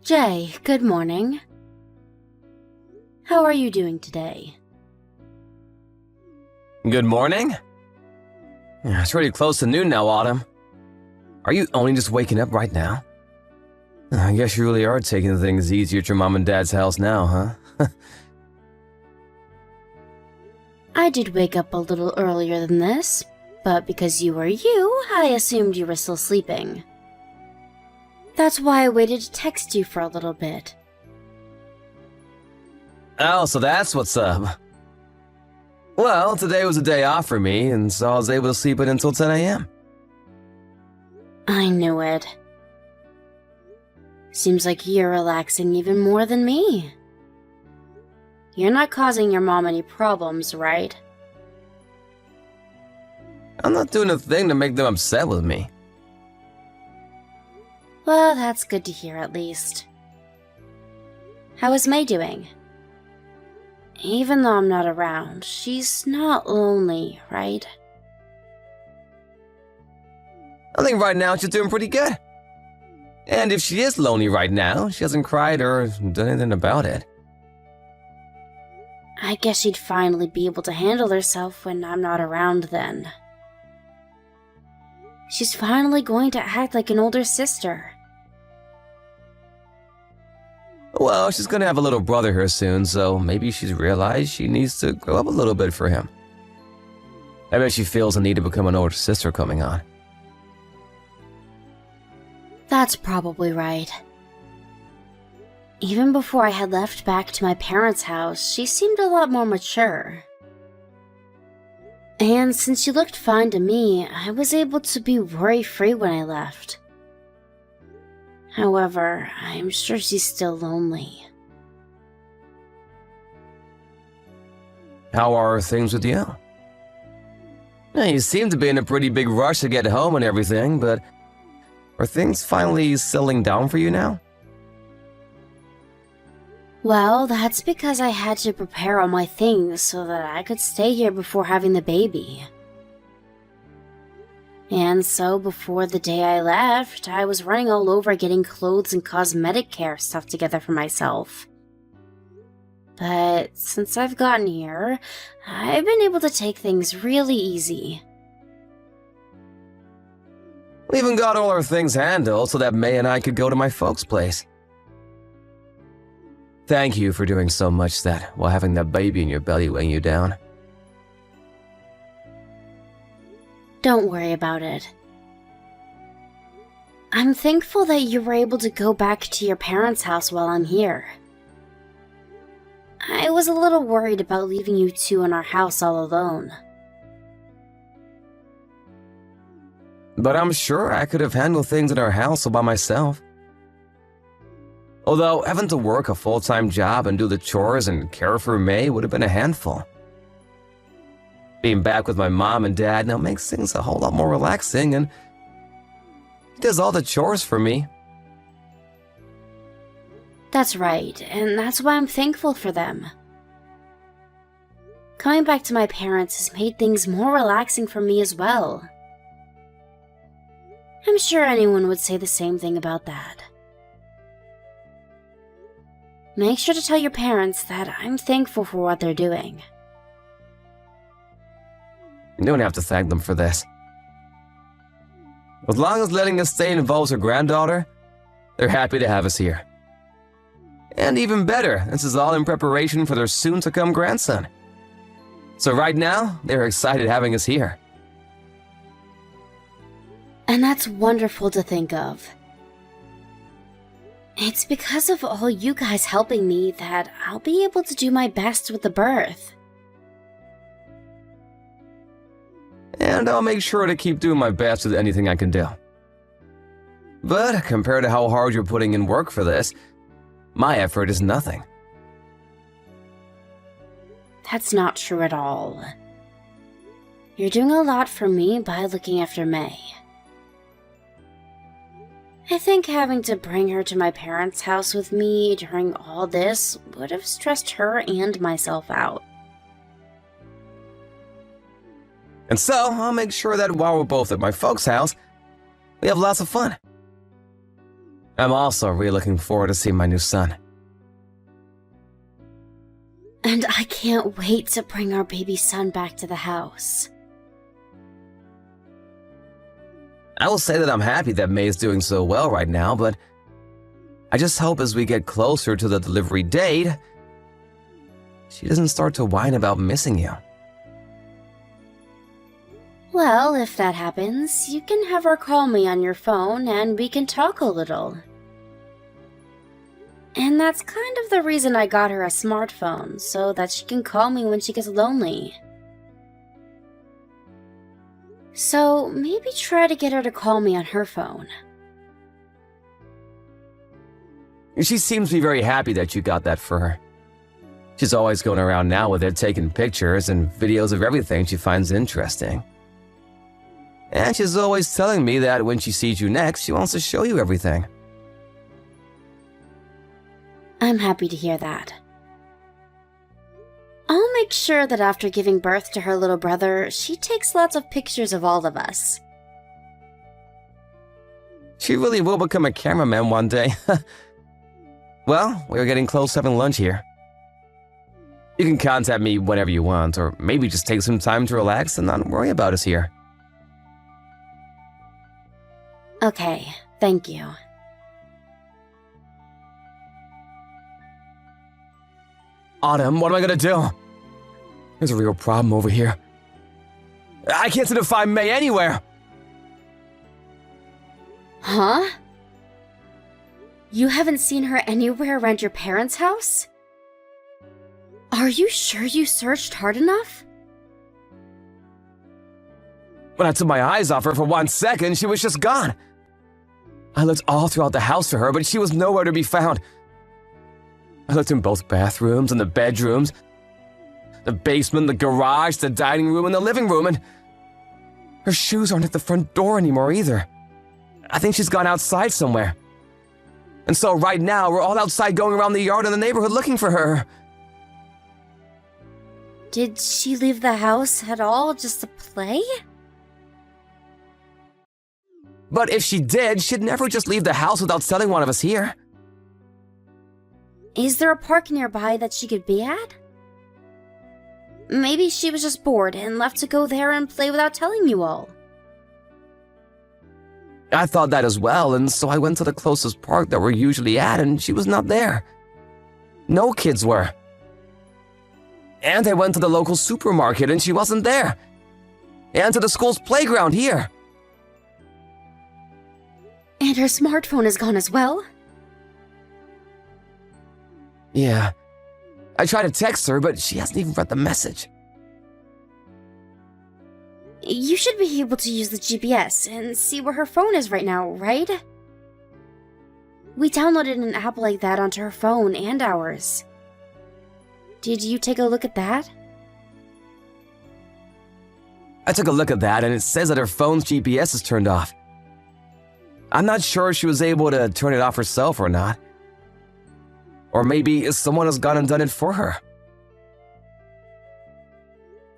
Jay, good morning. How are you doing today? Good morning? Yeah, it's already close to noon now, Autumn. Are you only just waking up right now? I guess you really are taking things easy at your mom and dad's house now, huh? I did wake up a little earlier than this, but because you were you, I assumed you were still sleeping. That's why I waited to text you for a little bit. Oh, so that's what's up. Well, today was a day off for me, and so I was able to sleep in until 10 a.m. I knew it. Seems like you're relaxing even more than me. You're not causing your mom any problems, right? I'm not doing a thing to make them upset with me. Well, that's good to hear at least. How is May doing? Even though I'm not around, she's not lonely, right? I think right now she's doing pretty good. And if she is lonely right now, she hasn't cried or done anything about it. I guess she'd finally be able to handle herself when I'm not around then. She's finally going to act like an older sister. Well, she's gonna have a little brother here soon, so maybe she's realized she needs to grow up a little bit for him. I bet she feels the need to become an older sister coming on. That's probably right. Even before I had left back to my parents' house, she seemed a lot more mature. And since she looked fine to me, I was able to be worry-free when I left. However, I'm sure she's still lonely. How are things with you? You seem to be in a pretty big rush to get home and everything, but are things finally settling down for you now? Well, that's because I had to prepare all my things so that I could stay here before having the baby. And so before the day I left, I was running all over getting clothes and cosmetic care stuff together for myself. But since I've gotten here, I've been able to take things really easy. We even got all our things handled so that May and I could go to my folks' place. Thank you for doing so much that while having that baby in your belly weighing you down. Don't worry about it. I'm thankful that you were able to go back to your parents' house while I'm here. I was a little worried about leaving you two in our house all alone. But I'm sure I could have handled things in our house all by myself. Although having to work a full-time job and do the chores and care for May would have been a handful. Being back with my mom and dad now makes things a whole lot more relaxing, and he does all the chores for me. That's right, and that's why I'm thankful for them. Coming back to my parents has made things more relaxing for me as well. I'm sure anyone would say the same thing about that. Make sure to tell your parents that I'm thankful for what they're doing. You don't have to thank them for this. As long as letting us stay involves her granddaughter, they're happy to have us here. And even better, this is all in preparation for their soon-to-come grandson. So right now, they're excited having us here. And that's wonderful to think of. It's because of all you guys helping me that I'll be able to do my best with the birth. And I'll make sure to keep doing my best with anything I can do. But compared to how hard you're putting in work for this, my effort is nothing. That's not true at all. You're doing a lot for me by looking after May. I think having to bring her to my parents' house with me during all this would have stressed her and myself out. And so, I'll make sure that while we're both at my folks' house, we have lots of fun. I'm also really looking forward to seeing my new son. And I can't wait to bring our baby son back to the house. I will say that I'm happy that May's doing so well right now, but I just hope as we get closer to the delivery date, she doesn't start to whine about missing you. Well, if that happens, you can have her call me on your phone and we can talk a little. And that's kind of the reason I got her a smartphone, so that she can call me when she gets lonely. So maybe try to get her to call me on her phone. She seems to be very happy that you got that for her. She's always going around now with it, taking pictures and videos of everything she finds interesting. And she's always telling me that when she sees you next, she wants to show you everything. I'm happy to hear that. I'll make sure that after giving birth to her little brother, she takes lots of pictures of all of us. She really will become a cameraman one day. Well, we're getting close to having lunch here. You can contact me whenever you want, or maybe just take some time to relax and not worry about us here. Okay, thank you. Autumn, what am I gonna do? There's a real problem over here. I can't seem to find May anywhere. Huh? You haven't seen her anywhere around your parents' house? Are you sure you searched hard enough? When I took my eyes off her for 1 second, she was just gone. I looked all throughout the house for her, but she was nowhere to be found. I looked in both bathrooms and the bedrooms, the basement, the garage, the dining room, and the living room, and her shoes aren't at the front door anymore either. I think she's gone outside somewhere. And so right now, we're all outside going around the yard and the neighborhood looking for her. Did she leave the house at all just to play? But if she did, she'd never just leave the house without telling one of us here. Is there a park nearby that she could be at? Maybe she was just bored and left to go there and play without telling you all. I thought that as well, and so I went to the closest park that we're usually at, and she was not there. No kids were. And I went to the local supermarket, and she wasn't there. And to the school's playground here. And her smartphone is gone as well? Yeah. I tried to text her, but she hasn't even read the message. You should be able to use the GPS and see where her phone is right now, right? We downloaded an app like that onto her phone and ours. Did you take a look at that? I took a look at that, and it says that her phone's GPS is turned off. I'm not sure if she was able to turn it off herself or not. Or maybe someone has gone and done it for her.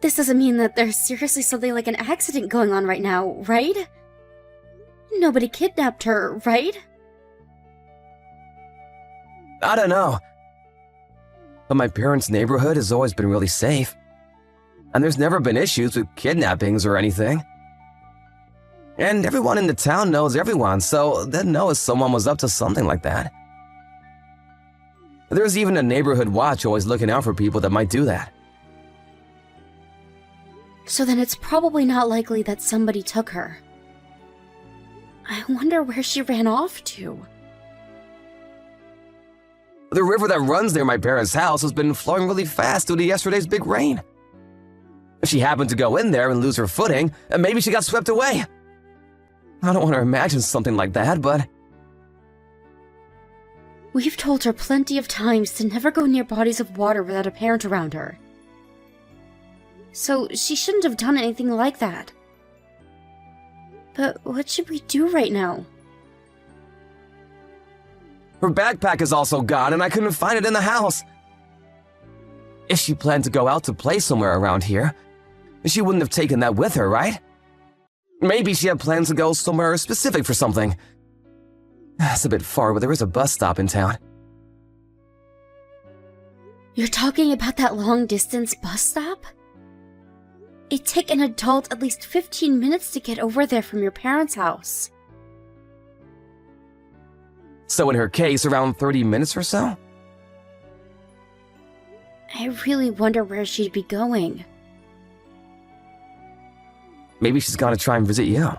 This doesn't mean that there's seriously something like an accident going on right now, right? Nobody kidnapped her, right? I don't know. But my parents' neighborhood has always been really safe. And there's never been issues with kidnappings or anything. And everyone in the town knows everyone, so they'd know if someone was up to something like that. There's even a neighborhood watch always looking out for people that might do that. So then it's probably not likely that somebody took her. I wonder where she ran off to. The river that runs near my parents' house has been flowing really fast due to yesterday's big rain. She happened to go in there and lose her footing, and maybe she got swept away. I don't want to imagine something like that, but... We've told her plenty of times to never go near bodies of water without a parent around her. So she shouldn't have done anything like that. But what should we do right now? Her backpack is also gone, and I couldn't find it in the house. If she planned to go out to play somewhere around here, she wouldn't have taken that with her, right? Maybe she had plans to go somewhere specific for something. It's a bit far, but there is a bus stop in town. You're talking about that long-distance bus stop? It'd take an adult at least 15 minutes to get over there from your parents' house. So in her case, around 30 minutes or so? I really wonder where she'd be going. Maybe she's gonna try and visit you.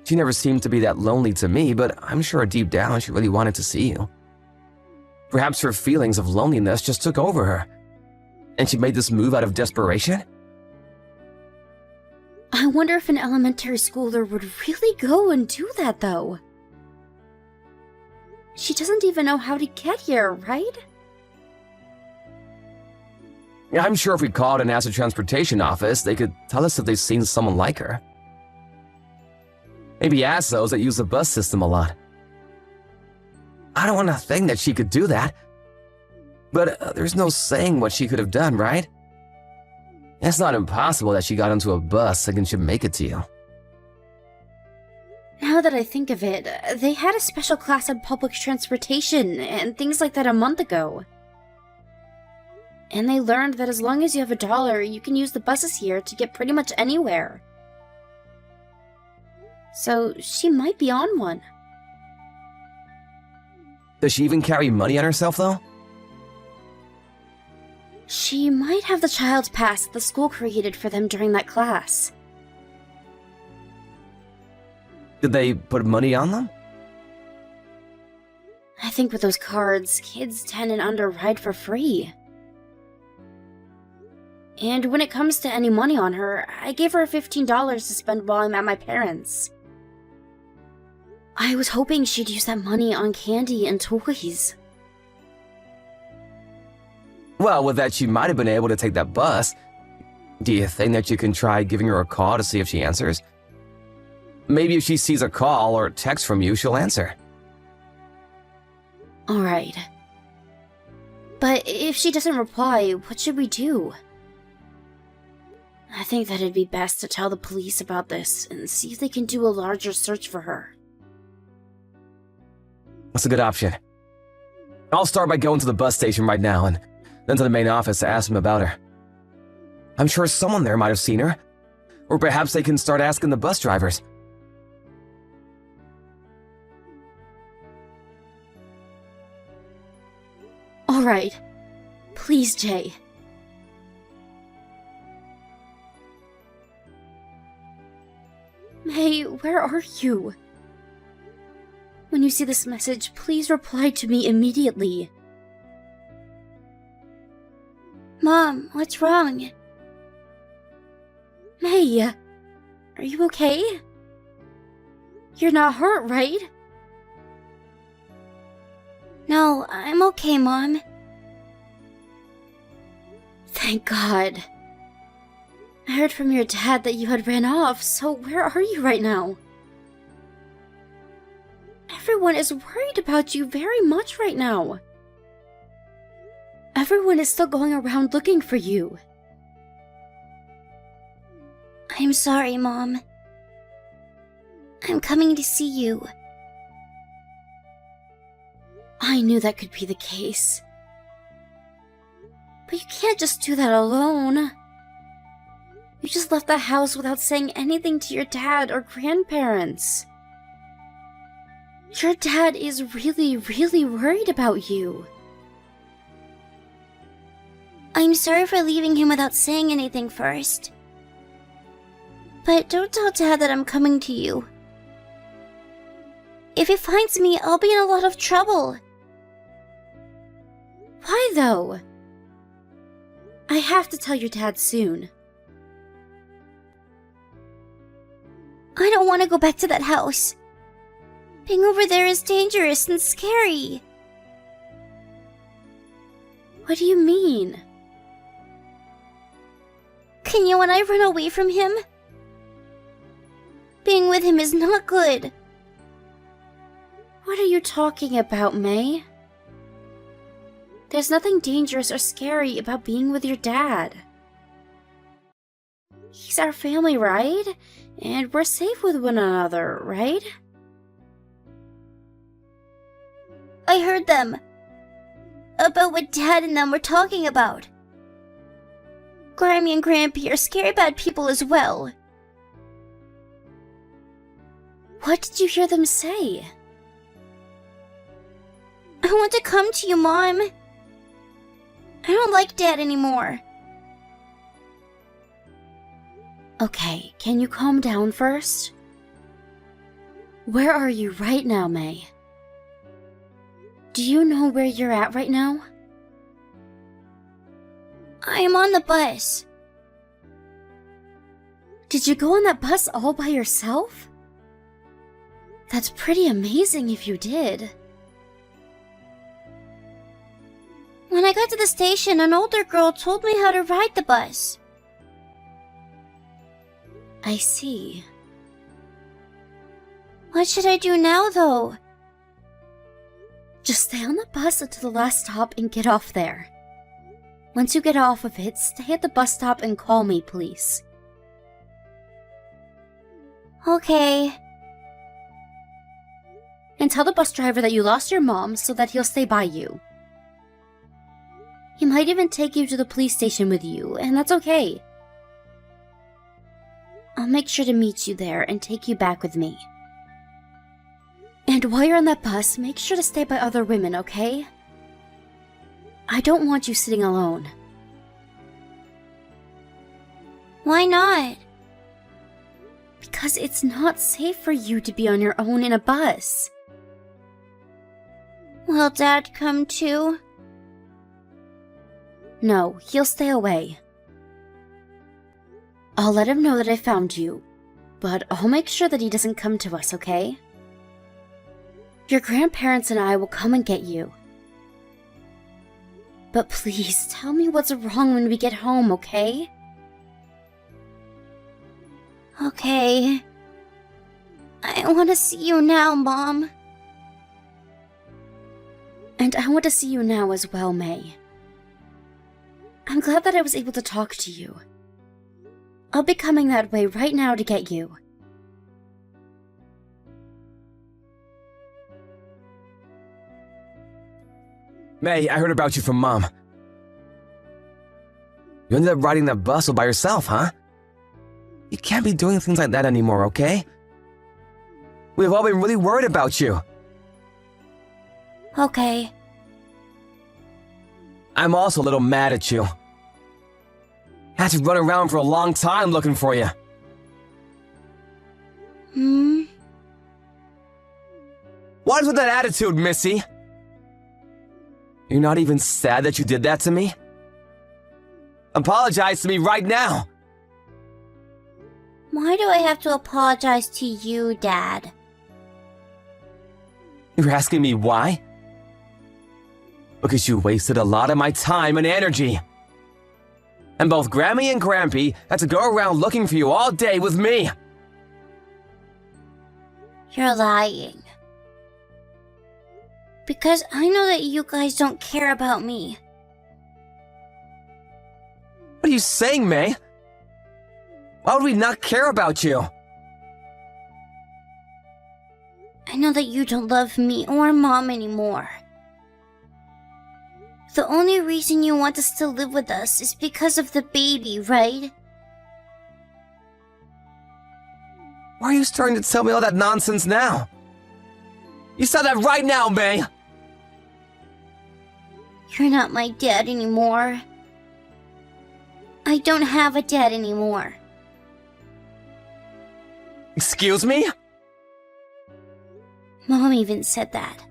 She never seemed to be that lonely to me, but I'm sure deep down she really wanted to see you. Perhaps her feelings of loneliness just took over her, and she made this move out of desperation? I wonder if an elementary schooler would really go and do that, though. She doesn't even know how to get here, right? Yeah, I'm sure if we called and asked the transportation office, they could tell us if they've seen someone like her. Maybe ask those that use the bus system a lot. I don't want to think that she could do that. But there's no saying what she could have done, right? It's not impossible that she got into a bus thinking she'd make it to you. Now that I think of it, they had a special class on public transportation and things like that a month ago. And they learned that as long as you have $1, you can use the buses here to get pretty much anywhere. So she might be on one. Does she even carry money on herself, though? She might have the child pass the school created for them during that class. Did they put money on them? I think with those cards, kids 10 and under ride for free. And when it comes to any money on her, I gave her $15 to spend while I'm at my parents'. I was hoping she'd use that money on candy and toys. Well, with that, she might have been able to take that bus. Do you think that you can try giving her a call to see if she answers? Maybe if she sees a call or text from you, she'll answer. Alright. But if she doesn't reply, what should we do? I think that it'd be best to tell the police about this and see if they can do a larger search for her. That's a good option. I'll start by going to the bus station right now and then to the main office to ask them about her. I'm sure someone there might have seen her. Or perhaps they can start asking the bus drivers. Alright. Please, Jay. May, where are you? When you see this message, please reply to me immediately. Mom, what's wrong? May, are you okay? You're not hurt, right? No, I'm okay, Mom. Thank God. I heard from your dad that you had ran off, so where are you right now? Everyone is worried about you very much right now. Everyone is still going around looking for you. I'm sorry, Mom. I'm coming to see you. I knew that could be the case. But you can't just do that alone. You just left the house without saying anything to your dad or grandparents. Your dad is really, really worried about you. I'm sorry for leaving him without saying anything first. But don't tell Dad that I'm coming to you. If he finds me, I'll be in a lot of trouble. Why, though? I have to tell your dad soon. I don't want to go back to that house. Being over there is dangerous and scary. What do you mean? Can you and I run away from him? Being with him is not good. What are you talking about, May? There's nothing dangerous or scary about being with your dad. He's our family, right? And we're safe with one another, right? I heard them. About what Dad and them were talking about. Grammy and Grampy are scary bad people as well. What did you hear them say? I want to come to you, Mom. I don't like Dad anymore. Okay, can you calm down first? Where are you right now, May? Do you know where you're at right now? I am on the bus. Did you go on that bus all by yourself? That's pretty amazing if you did. When I got to the station, an older girl told me how to ride the bus. I see. What should I do now, though? Just stay on the bus until the last stop and get off there. Once you get off of it, stay at the bus stop and call me, please. Okay. And tell the bus driver that you lost your mom so that he'll stay by you. He might even take you to the police station with you, and that's okay. I'll make sure to meet you there and take you back with me. And while you're on that bus, make sure to stay by other women, okay? I don't want you sitting alone. Why not? Because it's not safe for you to be on your own in a bus. Will Dad come too? No, he'll stay away. I'll let him know that I found you, but I'll make sure that he doesn't come to us, okay? Your grandparents and I will come and get you. But please, tell me what's wrong when we get home, okay? Okay. I want to see you now, Mom. And I want to see you now as well, May. I'm glad that I was able to talk to you. I'll be coming that way right now to get you. May, I heard about you from Mom. You ended up riding that bus all by yourself, huh? You can't be doing things like that anymore, okay? We've all been really worried about you. Okay. I'm also a little mad at you. Had to run around for a long time looking for you. What is with that attitude, Missy? You're not even sad that you did that to me? Apologize to me right now! Why do I have to apologize to you, Dad? You're asking me why? Because you wasted a lot of my time and energy. And both Grammy and Grampy had to go around looking for you all day with me. You're lying. Because I know that you guys don't care about me. What are you saying, May? Why would we not care about you? I know that you don't love me or Mom anymore. The only reason you want to still live with us is because of the baby, right? Why are you starting to tell me all that nonsense now? You said that right now, May! You're not my dad anymore. I don't have a dad anymore. Excuse me? Mom even said that.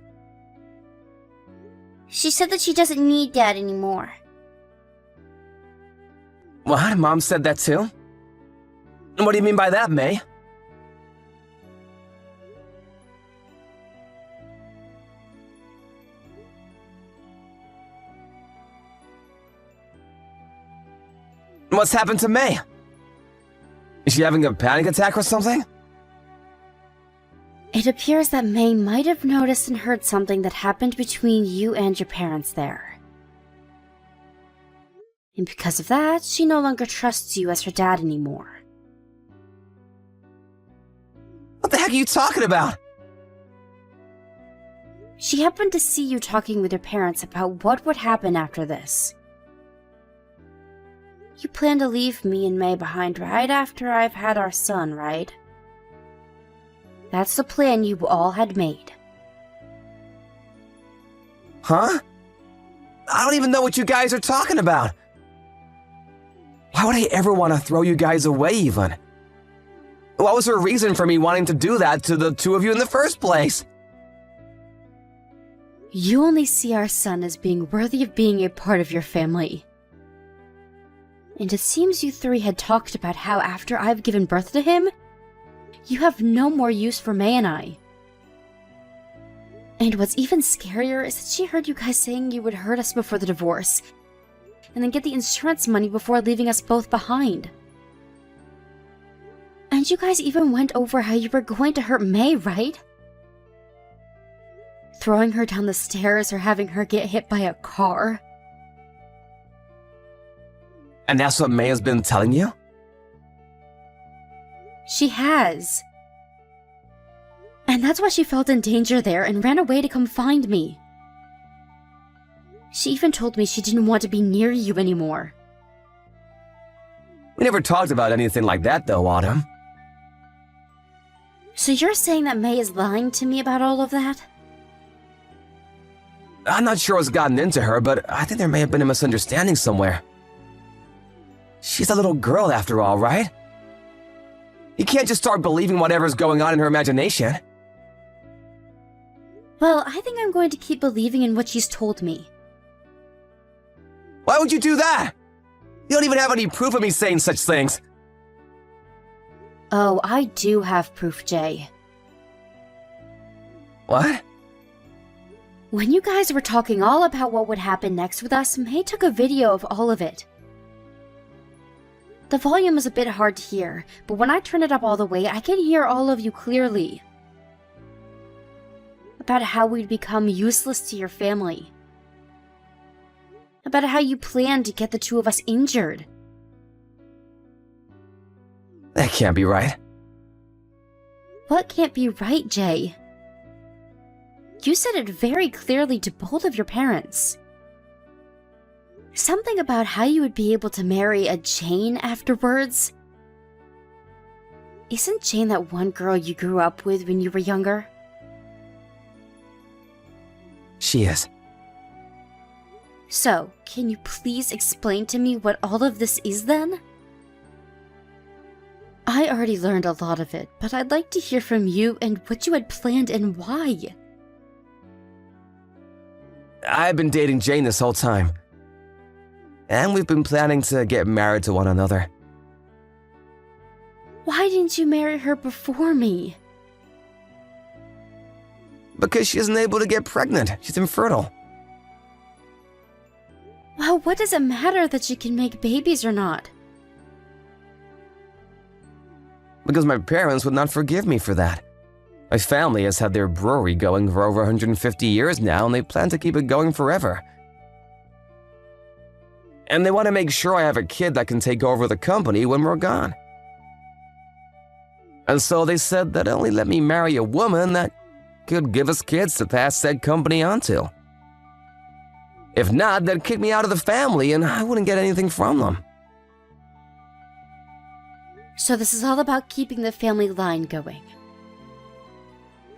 She said that she doesn't need Dad anymore. What? Mom said that too? And what do you mean by that, May? What's happened to May? Is she having a panic attack or something? It appears that May might have noticed and heard something that happened between you and your parents there. And because of that, she no longer trusts you as her dad anymore. What the heck are you talking about? She happened to see you talking with your parents about what would happen after this. You plan to leave me and May behind right after I've had our son, right? That's the plan you all had made. Huh? I don't even know what you guys are talking about. Why would I ever want to throw you guys away even? What was her reason for me wanting to do that to the two of you in the first place? You only see our son as being worthy of being a part of your family. And it seems you three had talked about how after I've given birth to him, you have no more use for May and I. And what's even scarier is that she heard you guys saying you would hurt us before the divorce, and then get the insurance money before leaving us both behind. And you guys even went over how you were going to hurt May, right? Throwing her down the stairs or having her get hit by a car. And that's what May has been telling you? She has. And that's why she felt in danger there and ran away to come find me. She even told me she didn't want to be near you anymore. We never talked about anything like that though, Autumn. So you're saying that May is lying to me about all of that? I'm not sure what's gotten into her, but I think there may have been a misunderstanding somewhere. She's a little girl after all, right? You can't just start believing whatever's going on in her imagination. Well, I think I'm going to keep believing in what she's told me. Why would you do that? You don't even have any proof of me saying such things. Oh, I do have proof, Jay. What? When you guys were talking all about what would happen next with us, May took a video of all of it. The volume is a bit hard to hear, but when I turn it up all the way, I can hear all of you clearly. About how we'd become useless to your family. About how you planned to get the two of us injured. That can't be right. What can't be right, Jay? You said it very clearly to both of your parents. Something about how you would be able to marry a Jane afterwards. Isn't Jane that one girl you grew up with when you were younger? She is. So, can you please explain to me what all of this is then? I already learned a lot of it, but I'd like to hear from you and what you had planned and why. I've been dating Jane this whole time. And we've been planning to get married to one another. Why didn't you marry her before me? Because she isn't able to get pregnant. She's infertile. Well, what does it matter that she can make babies or not? Because my parents would not forgive me for that. My family has had their brewery going for over 150 years now, and they plan to keep it going forever. And they want to make sure I have a kid that can take over the company when we're gone. And so they said they'd only let me marry a woman that could give us kids to pass said company on to. If not, they'd kick me out of the family and I wouldn't get anything from them. So this is all about keeping the family line going.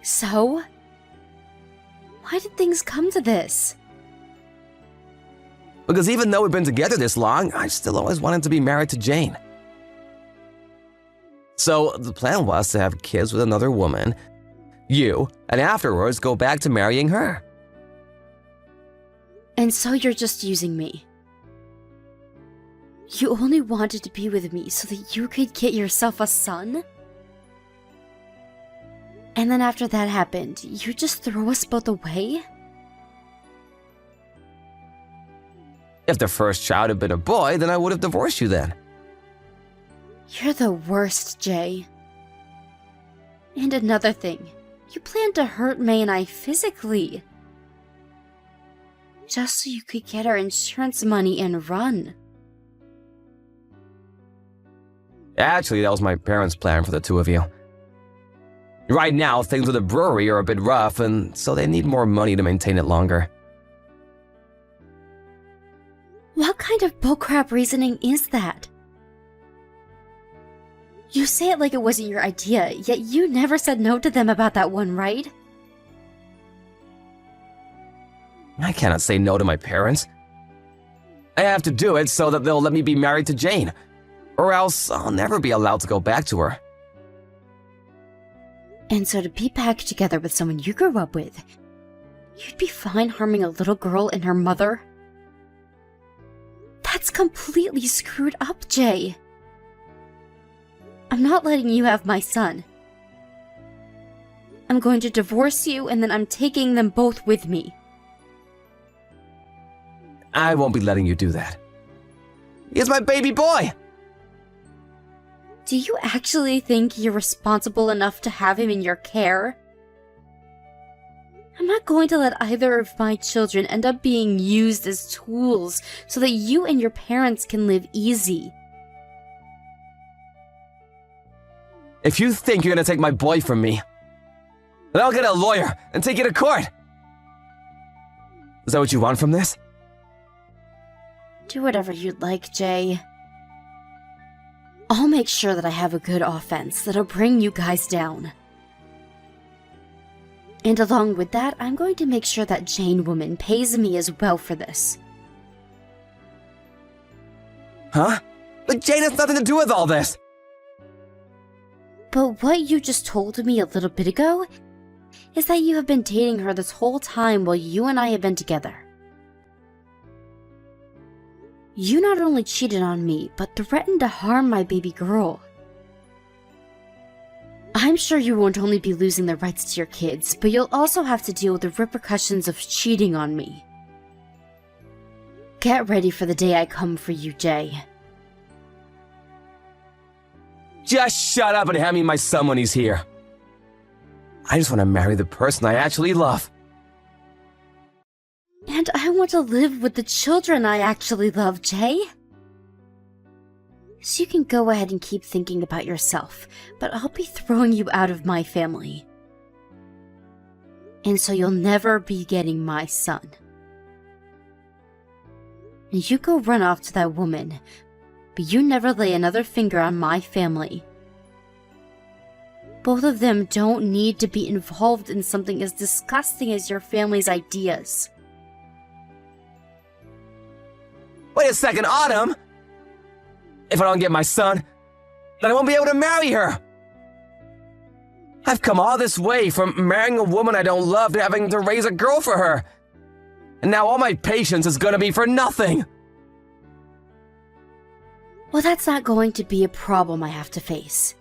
So? Why did things come to this? Because even though we've been together this long, I still always wanted to be married to Jane. So the plan was to have kids with another woman, you, and afterwards go back to marrying her. And so you're just using me. You only wanted to be with me so that you could get yourself a son? And then after that happened, you just throw us both away? If the first child had been a boy, then I would have divorced you then. You're the worst, Jay. And another thing, you planned to hurt May and I physically. Just so you could get our insurance money and run. Actually, that was my parents' plan for the two of you. Right now, things with the brewery are a bit rough, and so they need more money to maintain it longer. What kind of bullcrap reasoning is that? You say it like it wasn't your idea, yet you never said no to them about that one, right? I cannot say no to my parents. I have to do it so that they'll let me be married to Jane, or else I'll never be allowed to go back to her. And so to be back together with someone you grew up with, you'd be fine harming a little girl and her mother? That's completely screwed up, Jay. I'm not letting you have my son. I'm going to divorce you, and then I'm taking them both with me. I won't be letting you do that. He's my baby boy! Do you actually think you're responsible enough to have him in your care? I'm not going to let either of my children end up being used as tools so that you and your parents can live easy. If you think you're gonna take my boy from me, then I'll get a lawyer and take you to court. Is that what you want from this? Do whatever you'd like, Jay. I'll make sure that I have a good offense that'll bring you guys down. And along with that, I'm going to make sure that Jane woman pays me as well for this. Huh? But Jane has nothing to do with all this! But what you just told me a little bit ago is that you have been dating her this whole time while you and I have been together. You not only cheated on me, but threatened to harm my baby girl. I'm sure you won't only be losing the rights to your kids, but you'll also have to deal with the repercussions of cheating on me. Get ready for the day I come for you, Jay. Just shut up and hand me my son when he's here. I just want to marry the person I actually love. And I want to live with the children I actually love, Jay. So you can go ahead and keep thinking about yourself, but I'll be throwing you out of my family. And so you'll never be getting my son. And you go run off to that woman, but you never lay another finger on my family. Both of them don't need to be involved in something as disgusting as your family's ideas. Wait a second, Autumn! If I don't get my son, then I won't be able to marry her! I've come all this way from marrying a woman I don't love to having to raise a girl for her. And now all my patience is gonna be for nothing! Well, that's not going to be a problem I have to face.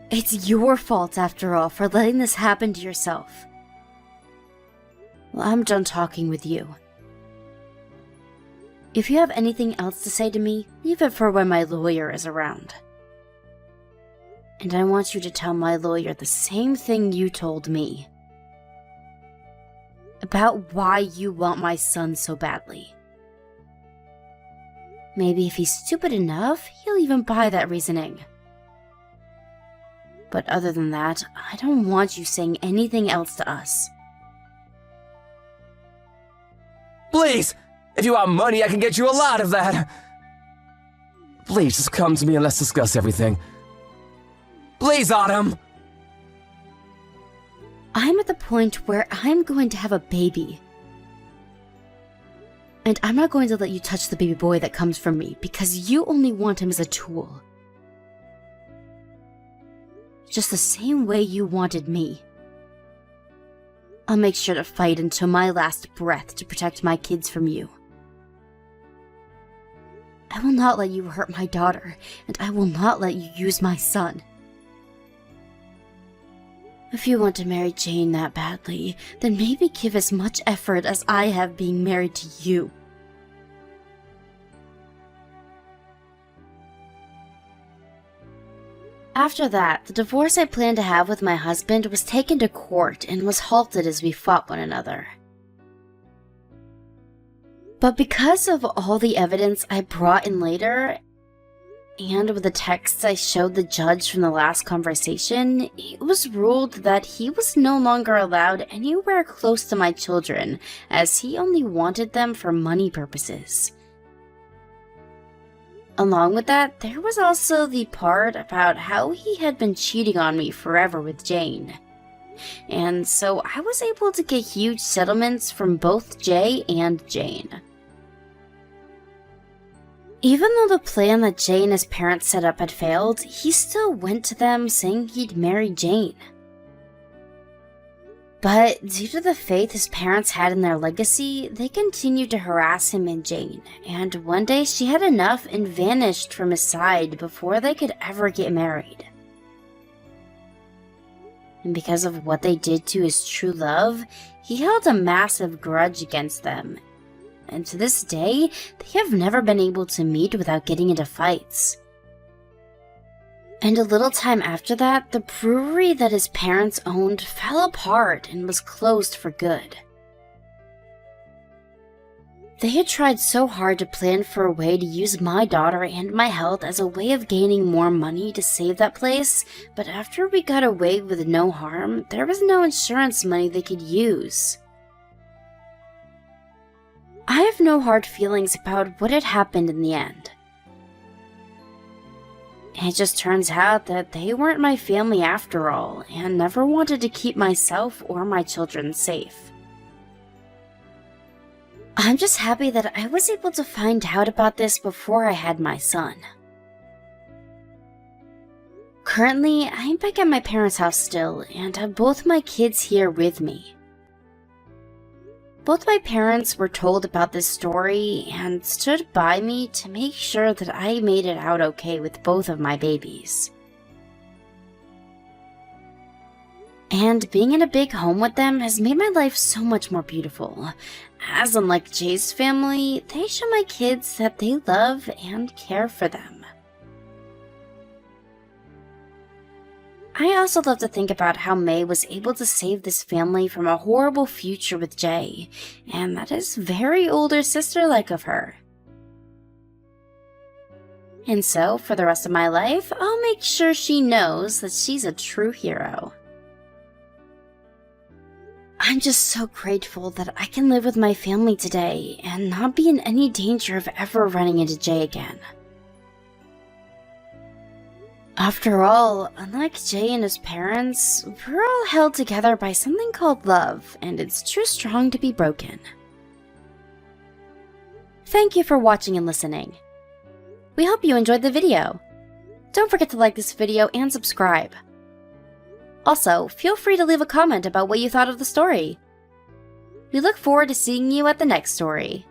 It's your fault, after all, for letting this happen to yourself. Well, I'm done talking with you. If you have anything else to say to me, leave it for when my lawyer is around. And I want you to tell my lawyer the same thing you told me. About why you want my son so badly. Maybe if he's stupid enough, he'll even buy that reasoning. But other than that, I don't want you saying anything else to us. Please! If you want money, I can get you a lot of that! Please, just come to me and let's discuss everything. Please, Autumn! I'm at the point where I'm going to have a baby. And I'm not going to let you touch the baby boy that comes from me, because you only want him as a tool. Just the same way you wanted me. I'll make sure to fight until my last breath to protect my kids from you. I will not let you hurt my daughter, and I will not let you use my son. If you want to marry Jane that badly, then maybe give as much effort as I have being married to you. After that, the divorce I planned to have with my husband was taken to court and was halted as we fought one another. But because of all the evidence I brought in later, and with the texts I showed the judge from the last conversation, it was ruled that he was no longer allowed anywhere close to my children, as he only wanted them for money purposes. Along with that, there was also the part about how he had been cheating on me forever with Jane. And so I was able to get huge settlements from both Jay and Jane. Even though the plan that Jay and his parents set up had failed, he still went to them saying he'd marry Jane. But due to the faith his parents had in their legacy, they continued to harass him and Jane, and one day she had enough and vanished from his side before they could ever get married. And because of what they did to his true love, he held a massive grudge against them. And to this day, they have never been able to meet without getting into fights. And a little time after that, the brewery that his parents owned fell apart and was closed for good. They had tried so hard to plan for a way to use my daughter and my health as a way of gaining more money to save that place, but after we got away with no harm, there was no insurance money they could use. I have no hard feelings about what had happened in the end. It just turns out that they weren't my family after all, and never wanted to keep myself or my children safe. I'm just happy that I was able to find out about this before I had my son. Currently, I'm back at my parents' house still, and have both my kids here with me. Both my parents were told about this story and stood by me to make sure that I made it out okay with both of my babies. And being in a big home with them has made my life so much more beautiful, as unlike Jay's family, they show my kids that they love and care for them. I also love to think about how May was able to save this family from a horrible future with Jay, and that is very older sister-like of her. And so, for the rest of my life, I'll make sure she knows that she's a true hero. I'm just so grateful that I can live with my family today and not be in any danger of ever running into Jay again. After all, unlike Jay and his parents, we're all held together by something called love, and it's too strong to be broken. Thank you for watching and listening. We hope you enjoyed the video. Don't forget to like this video and subscribe. Also, feel free to leave a comment about what you thought of the story. We look forward to seeing you at the next story.